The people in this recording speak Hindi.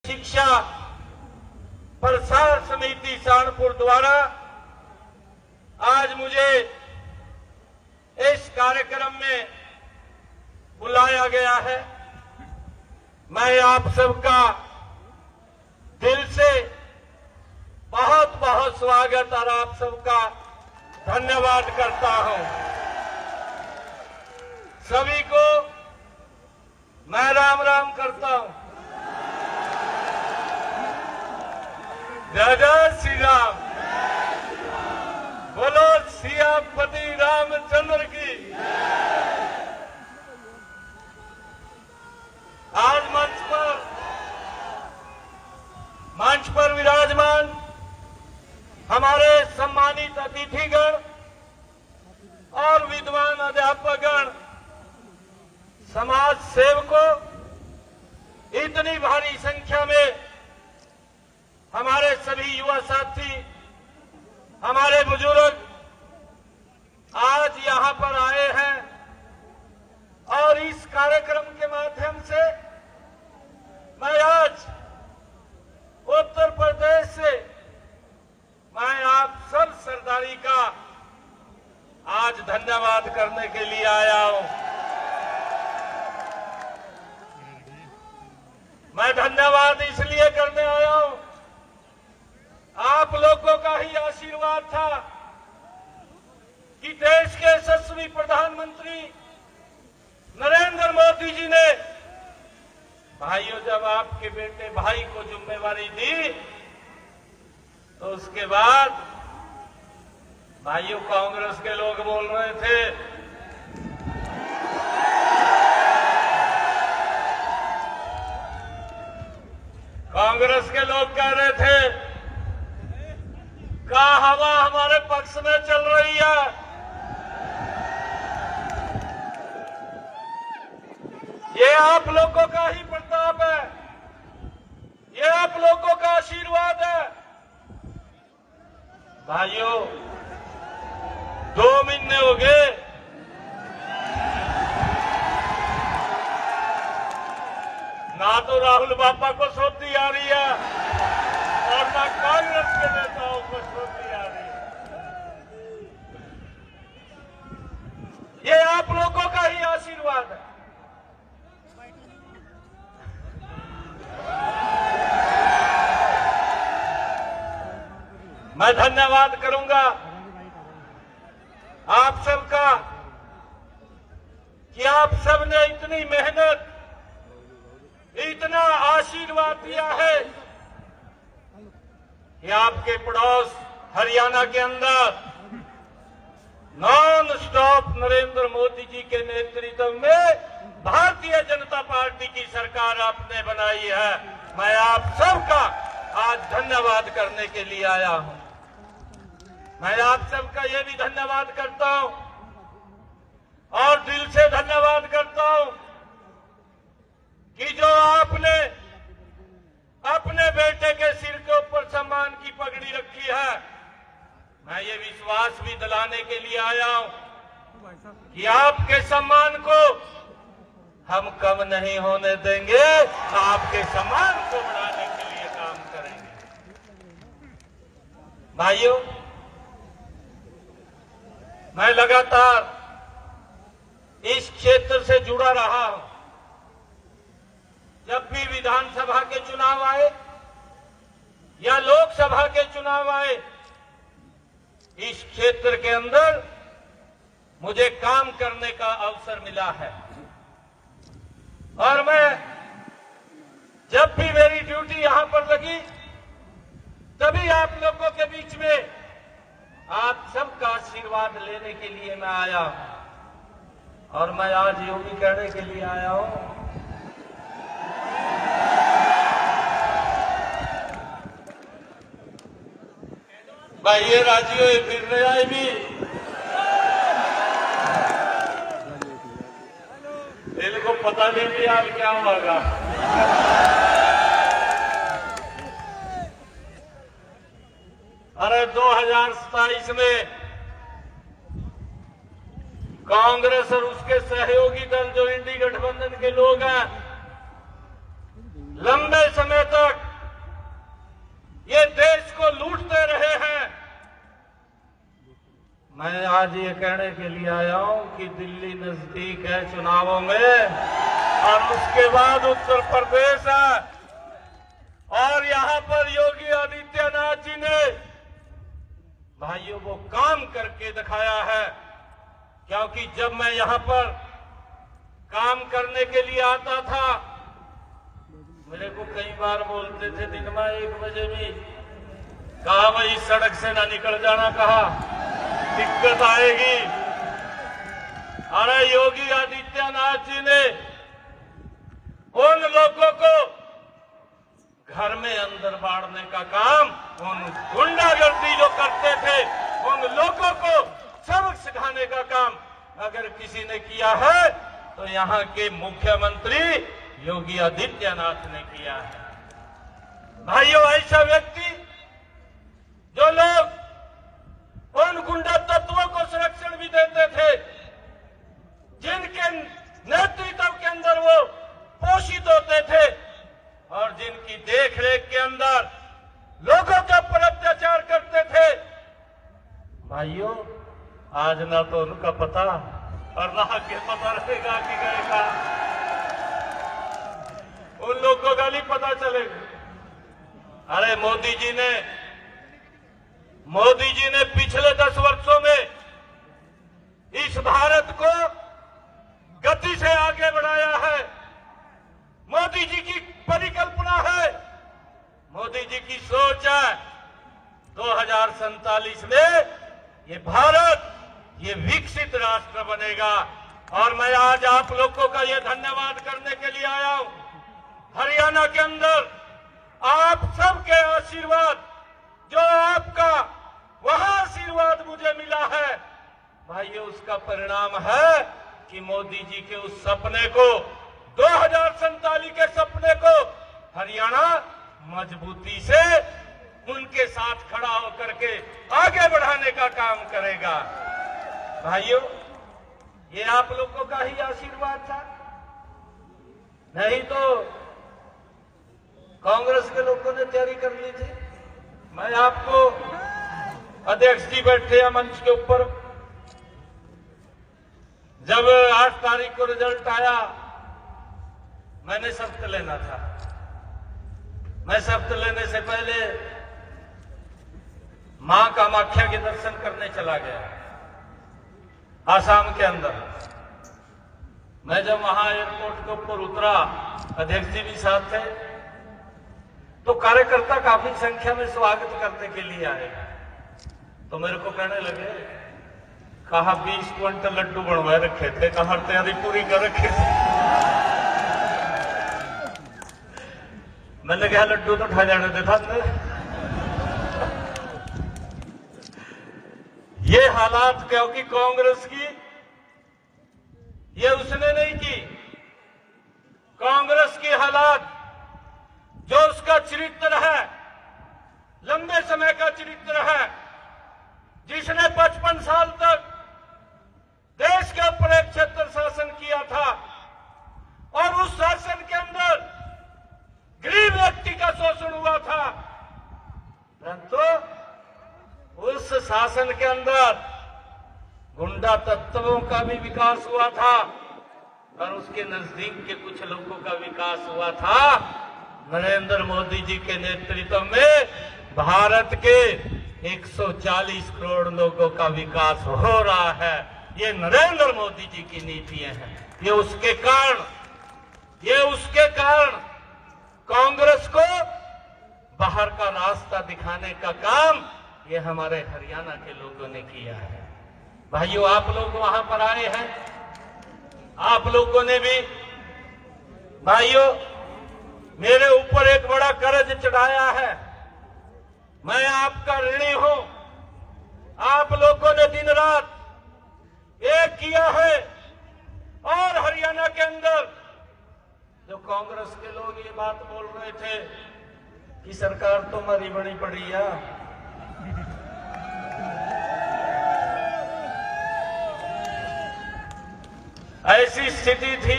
शिक्षा प्रसार समिति सहारनपुर द्वारा आज मुझे इस कार्यक्रम में बुलाया गया है। मैं आप सबका दिल से बहुत बहुत स्वागत और आप सबका धन्यवाद करता हूं। सभी को मैं राम राम करता हूं। जय जय श्री राम। बोलो सियापति रामचंद्र की। आज मंच पर विराजमान हमारे सम्मानित अतिथिगण और विद्वान अध्यापकगण, समाज सेवकों, इतनी भारी संख्या में हमारे सभी युवा साथी, हमारे बुजुर्ग आज यहां पर आए हैं और इस कार्यक्रम के माध्यम से मैं आज उत्तर प्रदेश से मैं आप सब सरदारी का आज धन्यवाद करने के लिए आया हूं। मैं धन्यवाद इसलिए करने आया हूं, आप लोगों का ही आशीर्वाद था कि देश के यशस्वी प्रधानमंत्री नरेंद्र मोदी जी ने, भाइयों, जब आपके बेटे भाई को जिम्मेवारी दी तो उसके बाद भाइयों कांग्रेस के लोग बोल रहे थे कांग्रेस के लोग कह रहे थे का हवा हमारे पक्ष में चल रही है। ये आप लोगों का ही प्रताप है, ये आप लोगों का आशीर्वाद है। भाइयों, 2 महीने हो गए ना तो राहुल बापा को सोती आ रही है और ना कांग्रेस के नेताओं को सोती आ रही है। ये आप लोगों का ही आशीर्वाद है। मैं धन्यवाद करूंगा आप सबका कि आप सबने इतनी मेहनत, इतना आशीर्वाद दिया है कि आपके पड़ोस हरियाणा के अंदर नॉन स्टॉप नरेंद्र मोदी जी के नेतृत्व में भारतीय जनता पार्टी की सरकार आपने बनाई है। मैं आप सबका आज धन्यवाद करने के लिए आया हूं। मैं आप सबका ये भी धन्यवाद करता हूं और दिल से धन्यवाद करता हूं कि जो आपने अपने बेटे के सिर के ऊपर सम्मान की पगड़ी रखी है। मैं ये विश्वास भी दिलाने के लिए आया हूं कि आपके सम्मान को हम कम नहीं होने देंगे, आपके सम्मान को बढ़ाने के लिए काम करेंगे। भाइयों, मैं लगातार इस क्षेत्र से जुड़ा रहा हूं। जब भी विधानसभा के चुनाव आए या लोकसभा के चुनाव आए, इस क्षेत्र के अंदर मुझे काम करने का अवसर मिला है और मैं जब भी मेरी ड्यूटी यहां पर लगी तभी आप लोगों के बीच में आप सबका आशीर्वाद लेने के लिए मैं आया और मैं आज यूं भी कहने के लिए आया हूं भाई, ये राज्यों फिर रहे आए भी इनको पता नहीं कि यार क्या होगा। अरे 2027 में कांग्रेस और उसके सहयोगी दल जो इंडी गठबंधन के लोग हैं, लंबे समय तक आज ये कहने के लिए आया हूं कि दिल्ली नजदीक है चुनावों में, और उसके बाद उत्तर प्रदेश है, और यहां पर योगी आदित्यनाथ जी ने भाइयों वो काम करके दिखाया है। क्योंकि जब मैं यहां पर काम करने के लिए आता था, मेरे को कई बार बोलते थे दिन में 1 बजे भी, कहा भाई सड़क से ना निकल जाना, कहा दिक्कत आएगी। अरे योगी आदित्यनाथ जी ने उन लोगों को घर में अंदर बाड़ने का काम, उन गुंडागर्दी जो करते थे उन लोगों को सबक सिखाने का काम अगर किसी ने किया है तो यहां के मुख्यमंत्री योगी आदित्यनाथ ने किया है। भाइयों, ऐसा व्यक्ति जो लोग उन गुंडा तत्वों को संरक्षण भी देते थे, जिनके नेतृत्व के अंदर वो पोषित होते थे और जिनकी देखरेख के अंदर लोगों के ऊपर अत्याचार करते थे, भाइयों आज ना तो उनका पता और ना आगे पता रहेगा कि गए कहां। उन लोगों का नहीं पता चलेगा। अरे मोदी जी ने पिछले 10 वर्षों में इस भारत को गति से आगे बढ़ाया है। मोदी जी की परिकल्पना है, मोदी जी की सोच है, 2047 में ये भारत ये विकसित राष्ट्र बनेगा। और मैं आज आप लोगों का ये धन्यवाद करने के लिए आया हूं। हरियाणा के अंदर आप सबके आशीर्वाद, जो आपका वहां आशीर्वाद मुझे मिला है, भाइयों उसका परिणाम है कि मोदी जी के उस सपने को, 2047 के सपने को हरियाणा मजबूती से उनके साथ खड़ा होकर के आगे बढ़ाने का काम करेगा। भाइयों, ये आप लोगों का ही आशीर्वाद था, नहीं तो कांग्रेस के लोगों ने तैयारी कर ली थी। मैं आपको अध्यक्ष जी बैठे हैं मंच के ऊपर, जब 8 तारीख को रिजल्ट आया मैंने शपथ लेना था। मैं शपथ लेने से पहले मां कामाख्या के दर्शन करने चला गया आसाम के अंदर। मैं जब वहां एयरपोर्ट के ऊपर उतरा, अध्यक्ष जी भी साथ थे, तो कार्यकर्ता काफी संख्या में स्वागत करने के लिए आए। तो मेरे को कहने लगे, कहा 20 क्विंटल लड्डू बनवाए रखे थे, कहा तैयारी पूरी कर रखे थे। मैंने कहा लड्डू तो उठा जाने देता। ये हालात क्योंकि कांग्रेस की, ये उसने नहीं की। कांग्रेस की हालात, जो उसका चरित्र है, लंबे समय का चरित्र है, जिसने 55 साल तक देश के ऊपर एक छत्र शासन किया था, और उस शासन के अंदर गरीब व्यक्ति का शोषण हुआ था, परंतु उस शासन के अंदर गुंडा तत्वों का भी विकास हुआ था और उसके नजदीक के कुछ लोगों का विकास हुआ था। नरेंद्र मोदी जी के नेतृत्व में भारत के 140 करोड़ लोगों का विकास हो रहा है। ये नरेंद्र मोदी जी की नीतियां हैं। ये उसके कारण कांग्रेस को बाहर का रास्ता दिखाने का काम ये हमारे हरियाणा के लोगों ने किया है। भाइयों, आप लोग वहां पर आए हैं, आप लोगों ने भी भाइयों मेरे ऊपर एक बड़ा कर्ज चढ़ाया है। मैं आपका ऋणी हूं। आप लोगों ने दिन रात एक किया है, और हरियाणा के अंदर जो कांग्रेस के लोग ये बात बोल रहे थे कि सरकार तो मरी बड़ी पड़ी है, ऐसी स्थिति थी